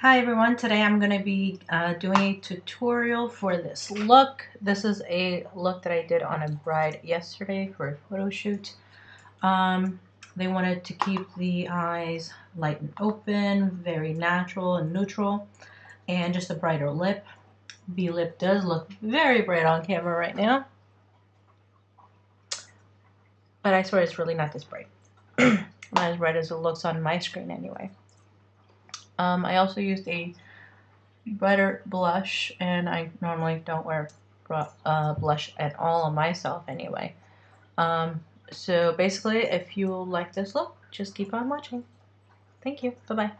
Hi everyone, today I'm going to be doing a tutorial for this look. This is a look that I did on a bride yesterday for a photo shoot. They wanted to keep the eyes light and open, very natural and neutral, and just a brighter lip. B lip does look very bright on camera right now, but I swear it's really not this bright. Not as bright as it looks on my screen anyway. I also used a brighter blush, and I normally don't wear blush at all on myself anyway. So basically, if you like this look, just keep on watching. Thank you. Bye-bye.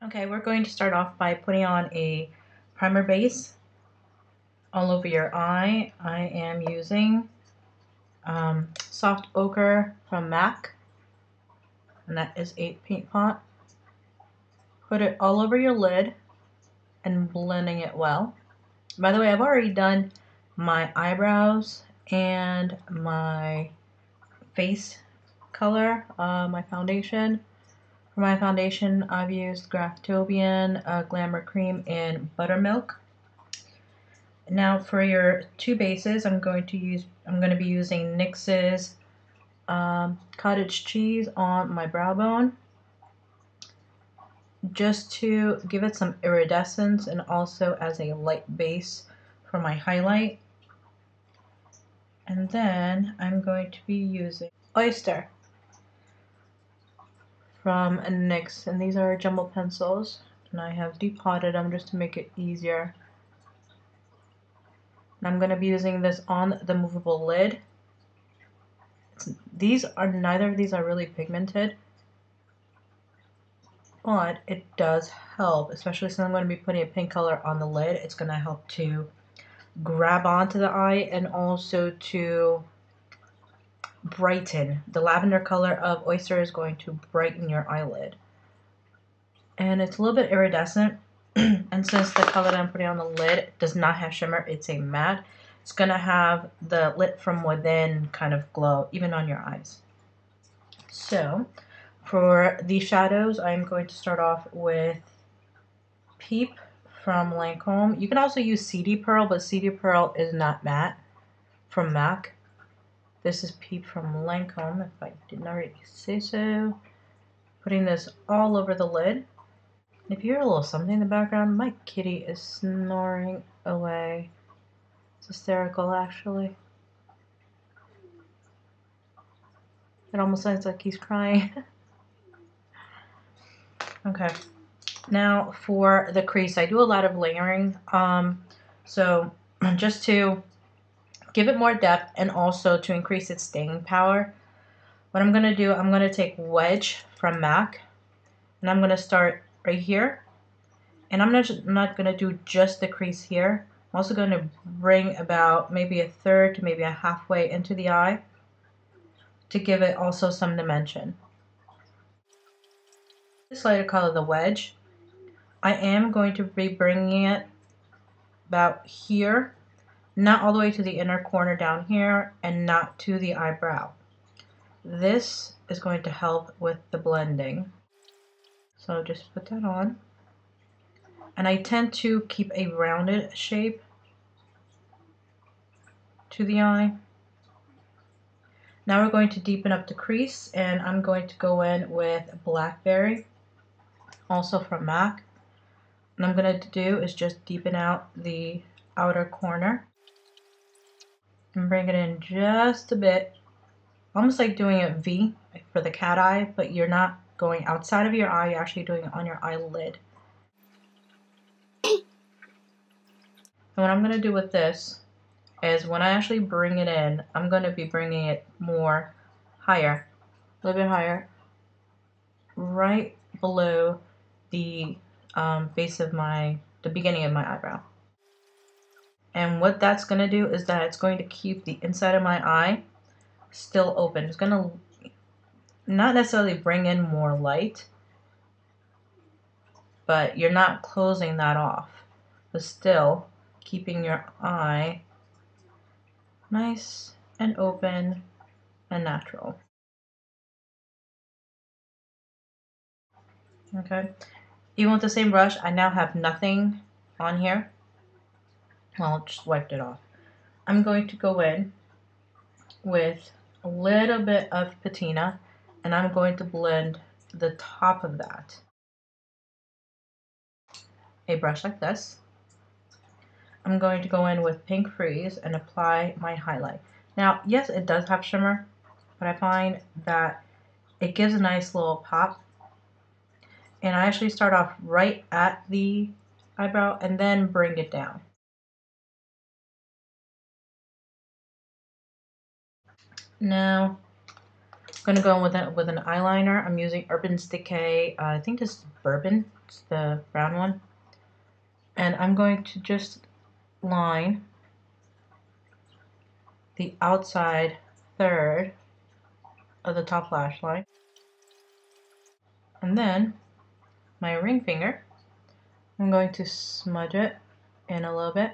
Okay, we're going to start off by putting on a primer base all over your eye. I am using Soft Ochre from MAC, and that is a paint pot. Put it all over your lid and blending it well. By the way, I've already done my eyebrows and my face color, my foundation. For my foundation, I've used Graftobian, Glamour Cream, and Buttermilk. Now for your two bases, I'm going to be using NYX's Cottage Cheese on my brow bone, just to give it some iridescence and also as a light base for my highlight. And then I'm going to be using Oyster from NYX, and these are jumbo pencils, and I have depotted them just to make it easier. And I'm going to be using this on the movable lid. Neither of these are really pigmented, but it does help, especially since I'm going to be putting a pink color on the lid. It's going to help to grab onto the eye and also to brighten. The lavender color of Oyster is going to brighten your eyelid. And it's a little bit iridescent. And since the color that I'm putting on the lid does not have shimmer, it's a matte, it's going to have the lit from within kind of glow, even on your eyes. So, for the shadows, I'm going to start off with Peep from Lancome. You can also use CD Pearl, but CD Pearl is not matte from MAC. This is Peep from Lancome, if I didn't already say so. Putting this all over the lid. If you hear a little something in the background, my kitty is snoring away. It's hysterical, actually. It almost sounds like he's crying. Okay. Now for the crease, I do a lot of layering. So just to give it more depth and also to increase its staying power, what I'm going to do, I'm going to take Wedge from MAC, and I'm going to start right here. And I'm not going to do just the crease here. I'm also going to bring about maybe a third to maybe a halfway into the eye to give it also some dimension. This lighter color, the Wedge, I am going to be bringing it about here, not all the way to the inner corner down here, and not to the eyebrow. This is going to help with the blending. So just put that on. And I tend to keep a rounded shape to the eye. Now we're going to deepen up the crease, and I'm going to go in with Blackberry, also from MAC. What I'm going to do is just deepen out the outer corner and bring it in just a bit, almost like doing a V for the cat eye, but you're not going outside of your eye, you're actually doing it on your eyelid. And what I'm going to do with this is when I actually bring it in, I'm going to be bringing it more higher, a little bit higher, right below the base of the beginning of my eyebrow. And what that's going to do is that it's going to keep the inside of my eye still open. It's going to not necessarily bring in more light, but you're not closing that off, but still keeping your eye nice and open and natural. Okay. Even with the same brush, I now have nothing on here. Well, I'll just wiped it off. I'm going to go in with a little bit of patina, and I'm going to blend the top of that. A brush like this. I'm going to go in with Pink Freeze and apply my highlight. Now, yes, it does have shimmer, but I find that it gives a nice little pop. And I actually start off right at the eyebrow and then bring it down. Now, I'm going to go in with an eyeliner. I'm using Urban Decay. I think this is Bourbon. It's the brown one. And I'm going to just line the outside third of the top lash line. And then my ring finger, I'm going to smudge it in a little bit.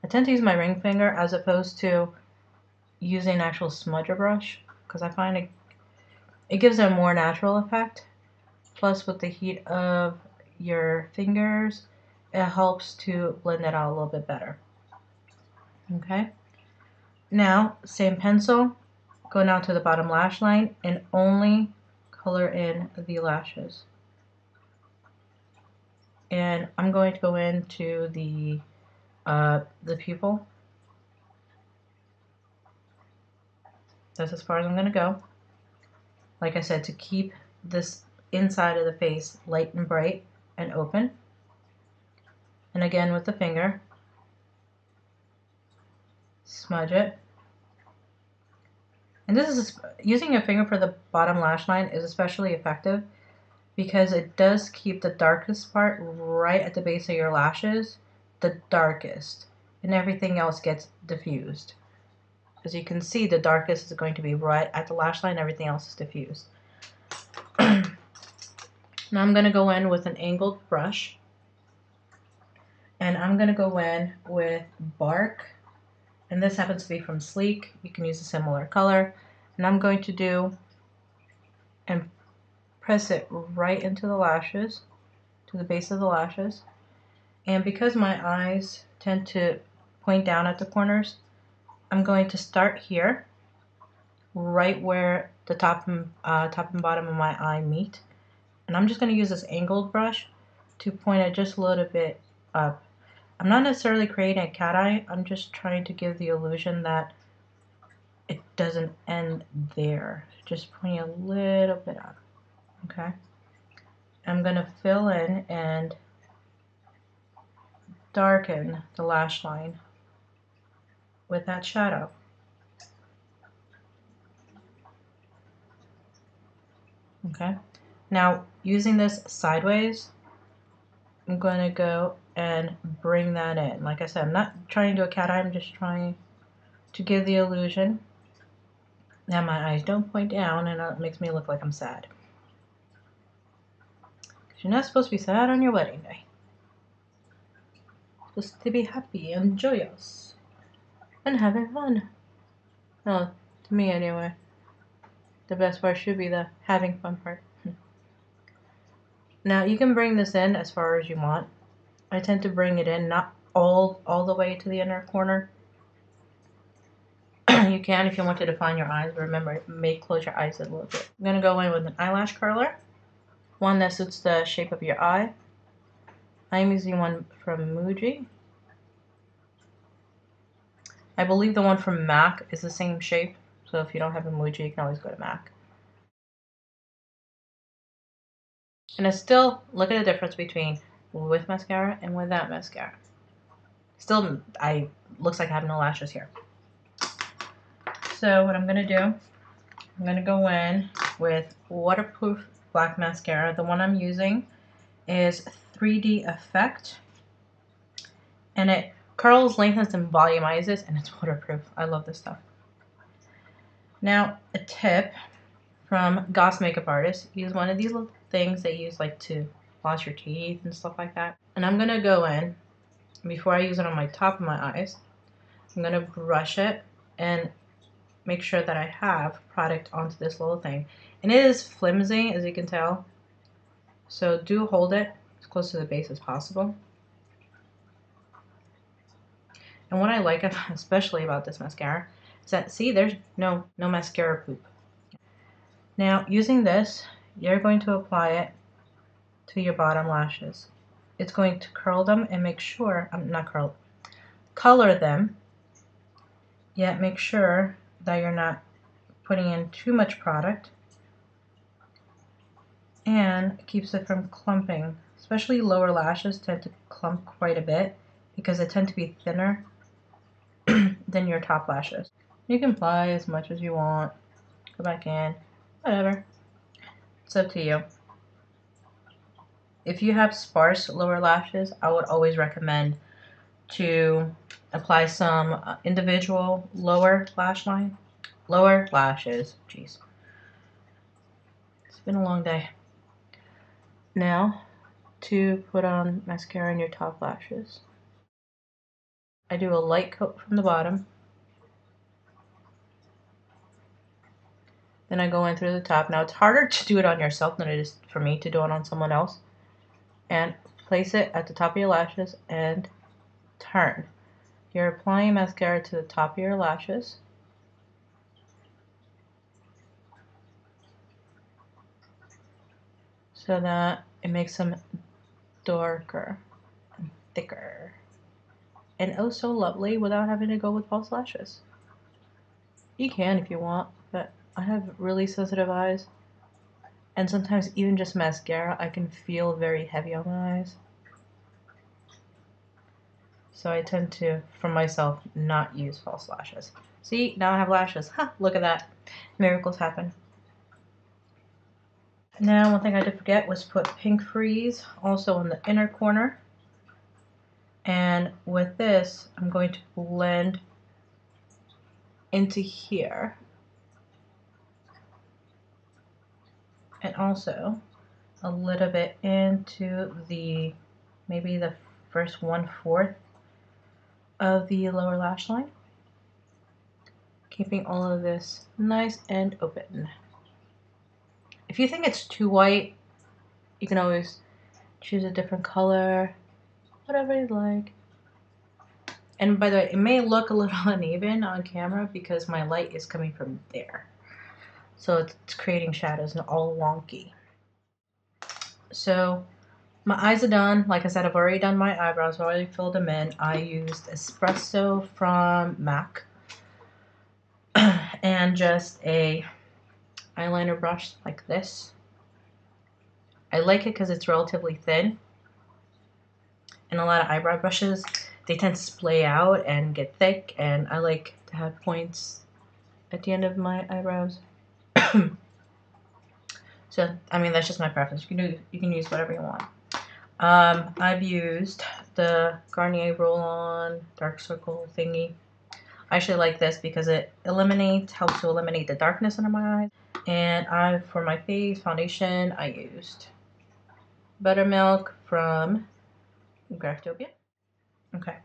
I tend to use my ring finger as opposed to using an actual smudger brush because I find it gives a more natural effect. Plus, with the heat of your fingers, it helps to blend it out a little bit better. Okay. Now, same pencil, go down to the bottom lash line and only color in the lashes. And I'm going to go into the pupil. That's as far as I'm going to go. Like I said, to keep this inside of the face light and bright and open. And again with the finger, smudge it. And this is using your finger for the bottom lash line is especially effective because it does keep the darkest part right at the base of your lashes the darkest, and everything else gets diffused. As you can see, the darkest is going to be right at the lash line, everything else is diffused. Now I'm going to go in with an angled brush, and I'm going to go in with Bark, and this happens to be from Sleek. You can use a similar color, and I'm going to do and press it right into the lashes, to the base of the lashes. And because my eyes tend to point down at the corners, I'm going to start here, right where the top and bottom of my eye meet. And I'm just going to use this angled brush to point it just a little bit up. I'm not necessarily creating a cat eye, I'm just trying to give the illusion that it doesn't end there. Just pointing a little bit up, okay? I'm going to fill in and darken the lash line with that shadow. Okay, now using this sideways, I'm going to go and bring that in. Like I said, I'm not trying to do a cat eye, I'm just trying to give the illusion that my eyes don't point down and it makes me look like I'm sad. Because you're not supposed to be sad on your wedding day. You're supposed to be happy and joyous and having fun. Well, to me anyway. The best part should be the having fun part. Now you can bring this in as far as you want. I tend to bring it in, not all the way to the inner corner. You can if you want to define your eyes, but remember, may close your eyes a little bit. I'm going to go in with an eyelash curler, one that suits the shape of your eye. I'm using one from Muji. I believe the one from MAC is the same shape, so if you don't have a Muji, you can always go to MAC. And I still look at the difference between with mascara and without mascara. Still, looks like I have no lashes here. So what I'm going to do, I'm going to go in with waterproof black mascara. The one I'm using is 3D Effect. And it curls, lengthens, and volumizes, and it's waterproof. I love this stuff. Now, a tip from Goss Makeup Artist. Use one of these little things they use like to floss your teeth and stuff like that. And I'm going to go in, before I use it on my top of my eyes, I'm going to brush it and make sure that I have product onto this little thing. And it is flimsy, as you can tell. So do hold it as close to the base as possible. And what I like especially about this mascara is that, see, there's no mascara poop. Now, using this, you're going to apply it to your bottom lashes. It's going to curl them and make sure, color them, yet make sure that you're not putting in too much product, and it keeps it from clumping. Especially lower lashes tend to clump quite a bit because they tend to be thinner than your top lashes. You can apply as much as you want, go back in, whatever. It's up to you. If you have sparse lower lashes, I would always recommend to apply some individual lower lashes. Jeez. It's been a long day. Now, to put on mascara on your top lashes. I do a light coat from the bottom. Then I go in through the top. Now, it's harder to do it on yourself than it is for me to do it on someone else. And place it at the top of your lashes and turn. You're applying mascara to the top of your lashes. So that it makes them darker and thicker. And oh so lovely without having to go with false lashes. You can if you want, but I have really sensitive eyes. And sometimes even just mascara, I can feel very heavy on my eyes. So I tend to, for myself, not use false lashes. See, now I have lashes. Ha, look at that. Miracles happen. Now, one thing I did forget was put Pink Freeze also in the inner corner. And with this, I'm going to blend into here. And also a little bit into the, maybe the first 1/4 of the lower lash line. Keeping all of this nice and open. If you think it's too white, you can always choose a different color, whatever you like. And by the way, it may look a little uneven on camera because my light is coming from there. So it's creating shadows and all wonky. So my eyes are done. Like I said, I've already done my eyebrows, already filled them in. I used Espresso from MAC and just a eyeliner brush like this. I like it because it's relatively thin. And a lot of eyebrow brushes, they tend to splay out and get thick, and I like to have points at the end of my eyebrows. So, I mean, that's just my preference. You can use whatever you want. I've used the Garnier Roll-on Dark Circle thingy. I actually like this because it helps to eliminate the darkness under my eyes. And for my face foundation, I used Buttermilk from Graftopia. Okay,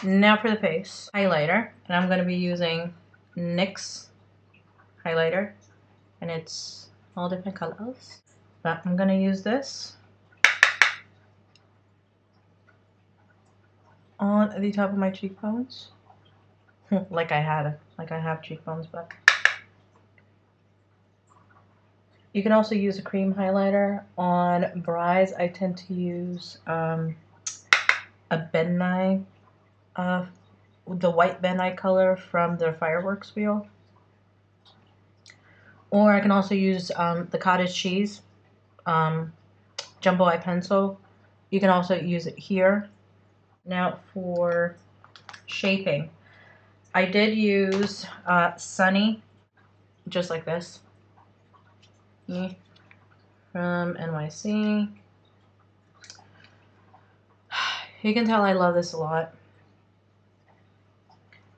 now for the face highlighter, and I'm going to be using NYX highlighter, and it's all different colors. But I'm going to use this on the top of my cheekbones, like I have cheekbones, but you can also use a cream highlighter on brows. I tend to use a Ben Nye, the white Ben Nye color from the Fireworks wheel. Or I can also use the Cottage cheese jumbo eye pencil. You can also use it here. Now for shaping, I did use Sunny, just like this, from NYC. You can tell I love this a lot.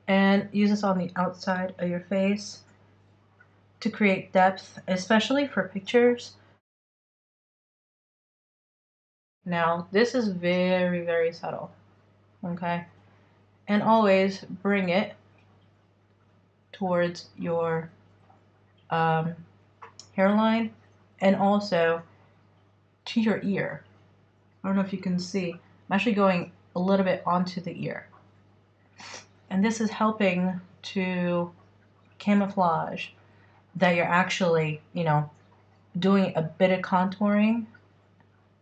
And use this on the outside of your face to create depth, especially for pictures. Now, this is very, very subtle, okay? And always bring it towards your hairline and also to your ear. I don't know if you can see. I'm actually going a little bit onto the ear. And this is helping to camouflage that you're actually, you know, doing a bit of contouring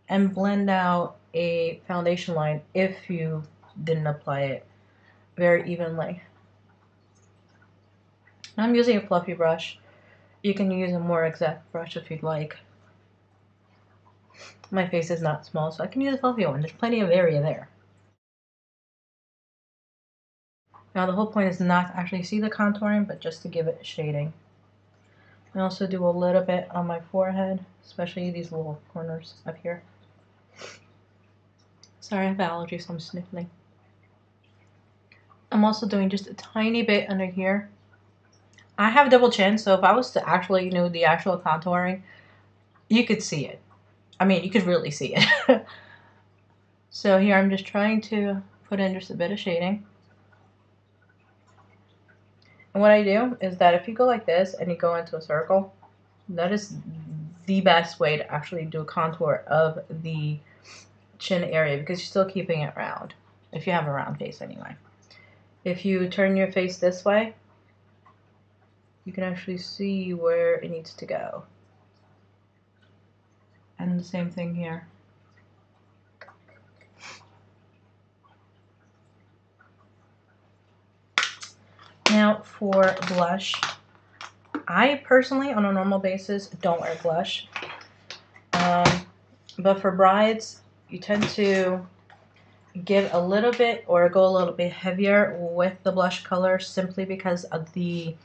and blend out a foundation line if you didn't apply it very evenly. I'm using a fluffy brush. You can use a more exact brush if you'd like. My face is not small, so I can use a fluffy one. There's plenty of area there. Now the whole point is not to actually see the contouring, but just to give it shading. I also do a little bit on my forehead, especially these little corners up here. Sorry, I have allergies, so I'm sniffling. I'm also doing just a tiny bit under here. I have double chin, so if I was to actually do the actual contouring, you could see it. I mean, you could really see it. So here I'm just trying to put in just a bit of shading. And what I do is that if you go like this and you go into a circle, that is the best way to actually do a contour of the chin area because you're still keeping it round, if you have a round face anyway. If you turn your face this way, you can actually see where it needs to go. And the same thing here. Now for blush, I personally, on a normal basis, don't wear blush. But for brides, you tend to give a little bit or go a little bit heavier with the blush color simply because of the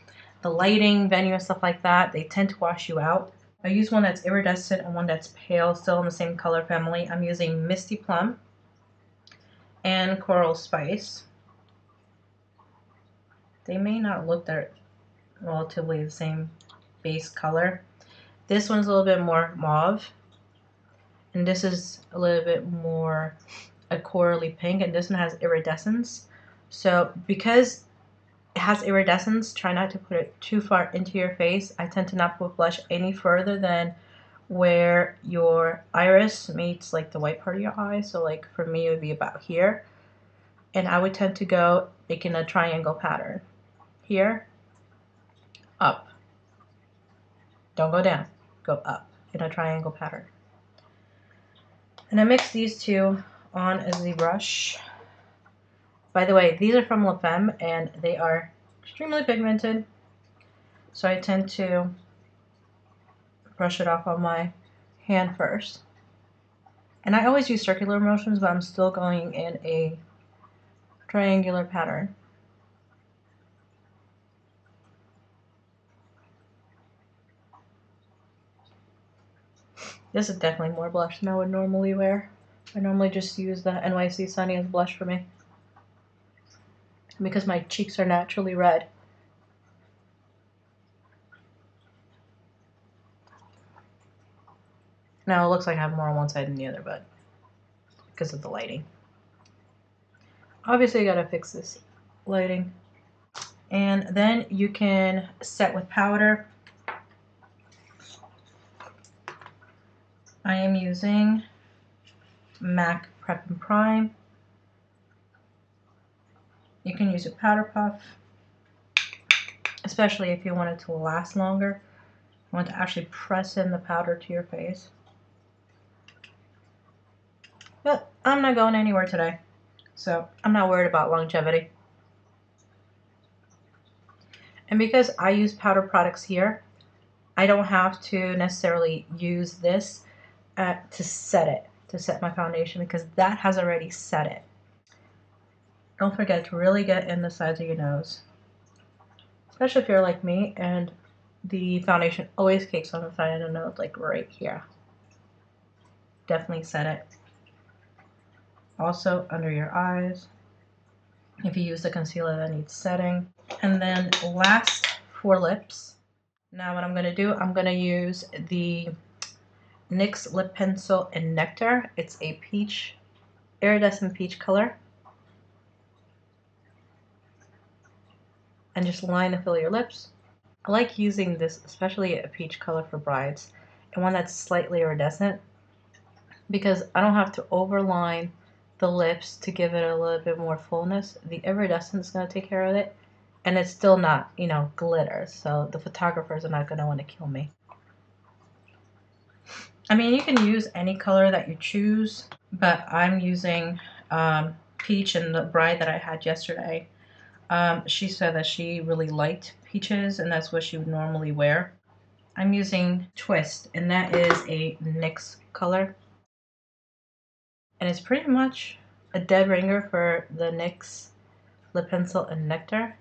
lighting, venue, and stuff like that. They tend to wash you out. I use one that's iridescent and one that's pale, still in the same color family. I'm using Misty Plum and Coral Spice. They may not look that relatively the same base color. This one's a little bit more mauve, and this is a little bit more a corally pink, and this one has iridescence. So because it has iridescence, try not to put it too far into your face. I tend to not put blush any further than where your iris meets like the white part of your eye. So like for me, it would be about here. And I would tend to go making a triangle pattern. Here, up. Don't go down, go up in a triangle pattern. And I mix these two on as the brush. By the way, these are from Femme and they are extremely pigmented. So I tend to brush it off on my hand first. And I always use circular motions, but I'm still going in a triangular pattern. This is definitely more blush than I would normally wear. I normally just use the NYX Sunny as blush for me, because my cheeks are naturally red. Now it looks like I have more on one side than the other, but because of the lighting. Obviously, I gotta fix this lighting. And then you can set with powder. I am using MAC Prep+Prime. You can use a powder puff, especially if you want it to last longer. You want to actually press in the powder to your face. But I'm not going anywhere today, so I'm not worried about longevity. And because I use powder products here, I don't have to necessarily use this to set my foundation, because that has already set it. Don't forget to really get in the sides of your nose, especially if you're like me and the foundation always cakes on the side of the nose, like right here. Definitely set it. Also under your eyes, if you use the concealer that needs setting. And then last for lips. Now what I'm going to do, I'm going to use the NYX lip pencil in Nectar. It's a peach, iridescent peach color. and just line and fill your lips. I like using this, especially a peach color for brides, and one that's slightly iridescent, because I don't have to overline the lips to give it a little bit more fullness. The iridescent is going to take care of it, and it's still not, you know, glitter, so the photographers are not going to want to kill me. I mean, you can use any color that you choose, but I'm using peach, and the bride that I had yesterday, she said that she really liked peaches, and that's what she would normally wear. I'm using Twist, and that is a NYX color. And it's pretty much a dead ringer for the NYX lip pencil and Nectar.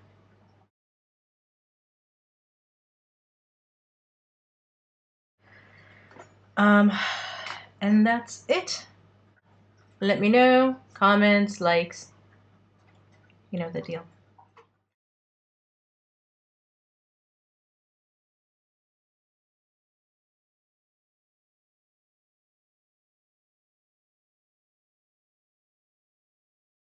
And that's it. Let me know, comments, likes, you know the deal.